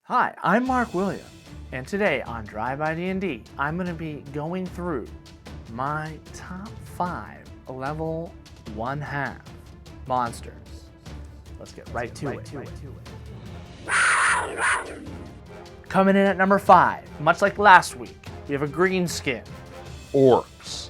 Hi, I'm Mark William, and today on drivebydnd, I'm going to be going through my top 5 level 1/2 monsters. Let's get right to it. Coming in at number 5, much like last week, we have a green skin. Orcs.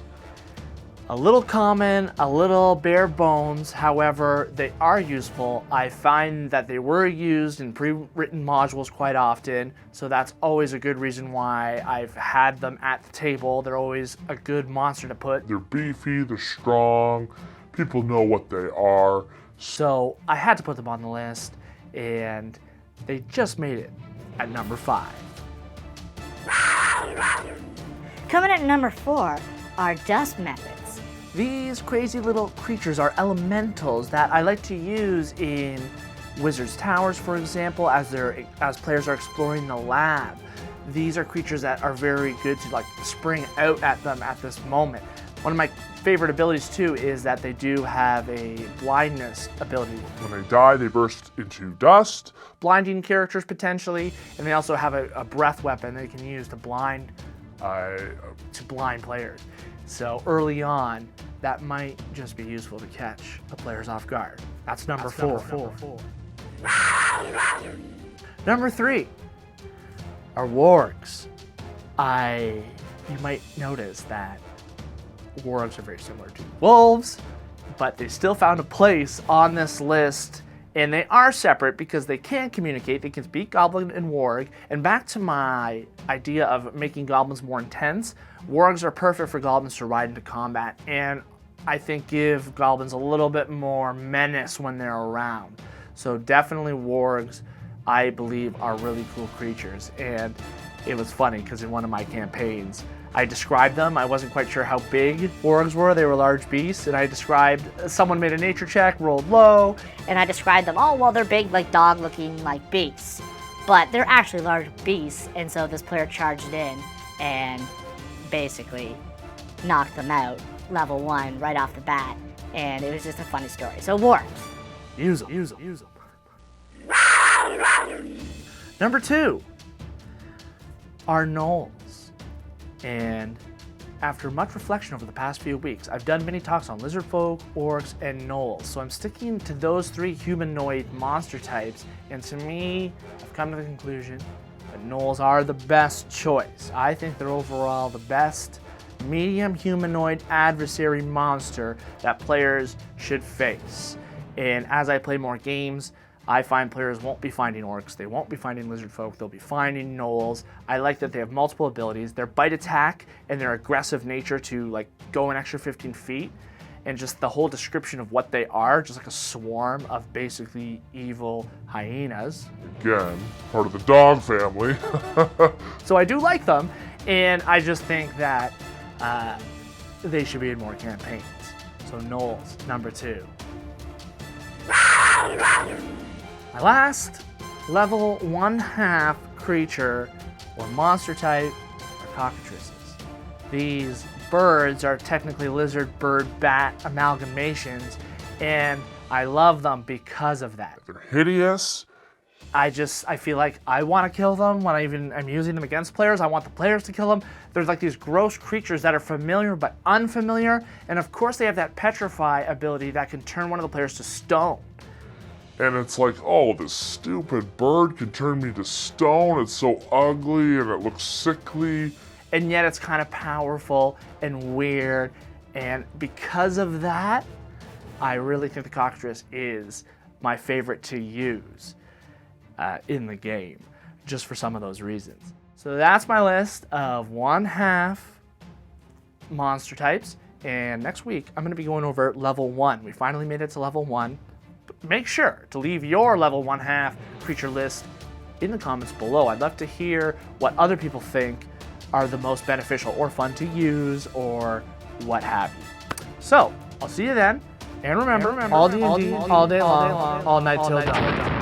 A little common, a little bare bones, however, they are useful. I find that they were used in pre-written modules quite often, so that's always a good reason why I've had them at the table. They're always a good monster to put. They're beefy, they're strong, people know what they are. So I had to put them on the list, and they just made it at number 5. Coming at number 4 are dust methods. These crazy little creatures are elementals that I like to use in Wizard's Towers, for example, as players are exploring the lab. These are creatures that are very good to spring out at them at this moment. One of my favorite abilities too is that they do have a blindness ability. When they die, they burst into dust, blinding characters potentially, and they also have a breath weapon they can use to blind players. So early on, that might just be useful to catch the players off guard. That's number 4. Number 3 are wargs. You might notice that wargs are very similar to wolves, but they still found a place on this list, and they are separate because they can communicate. They can speak goblin and warg. And back to my idea of making goblins more intense, wargs are perfect for goblins to ride into combat, and I think give goblins a little bit more menace when they're around. So definitely wargs, I believe, are really cool creatures. And it was funny because in one of my campaigns, I described them. I wasn't quite sure how big wargs were. They were large beasts, and I described, someone made a nature check, rolled low. And I described them, oh, well, they're big, like dog-looking, like beasts. But they're actually large beasts, and so this player charged in and basically knocked them out, level 1, right off the bat. And it was just a funny story. So wargs. Use them. Number 2 are gnolls. And after much reflection over the past few weeks, I've done many talks on lizard folk, orcs, and gnolls. So I'm sticking to those 3 humanoid monster types, and to me, I've come to the conclusion that gnolls are the best choice. I think they're overall the best medium humanoid adversary monster that players should face. And as I play more games, I find players won't be finding orcs, they won't be finding lizard folk, they'll be finding gnolls. I like that they have multiple abilities. Their bite attack and their aggressive nature to go an extra 15 feet, and just the whole description of what they are, just like a swarm of basically evil hyenas. Again, part of the dog family. So I do like them, and I just think that they should be in more campaigns. So gnolls, number 2. My last level 1/2 creature or monster type are cockatrices. These birds are technically lizard, bird, bat amalgamations, and I love them because of that. They're hideous. I feel like I want to kill them when I'm using them against players. I want the players to kill them. There's these gross creatures that are familiar but unfamiliar, and of course they have that petrify ability that can turn one of the players to stone. And it's like, oh, this stupid bird can turn me to stone. It's so ugly and it looks sickly. And yet it's kind of powerful and weird. And because of that, I really think the cockatrice is my favorite to use in the game, just for some of those reasons. So that's my list of 1/2 monster types. And next week, I'm going to be going over level 1. We finally made it to level 1. Make sure to leave your level 1/2 creature list in the comments below. I'd love to hear what other people think are the most beneficial or fun to use or what have you. So, I'll see you then. And remember, all D&D, all day long, all night till dawn.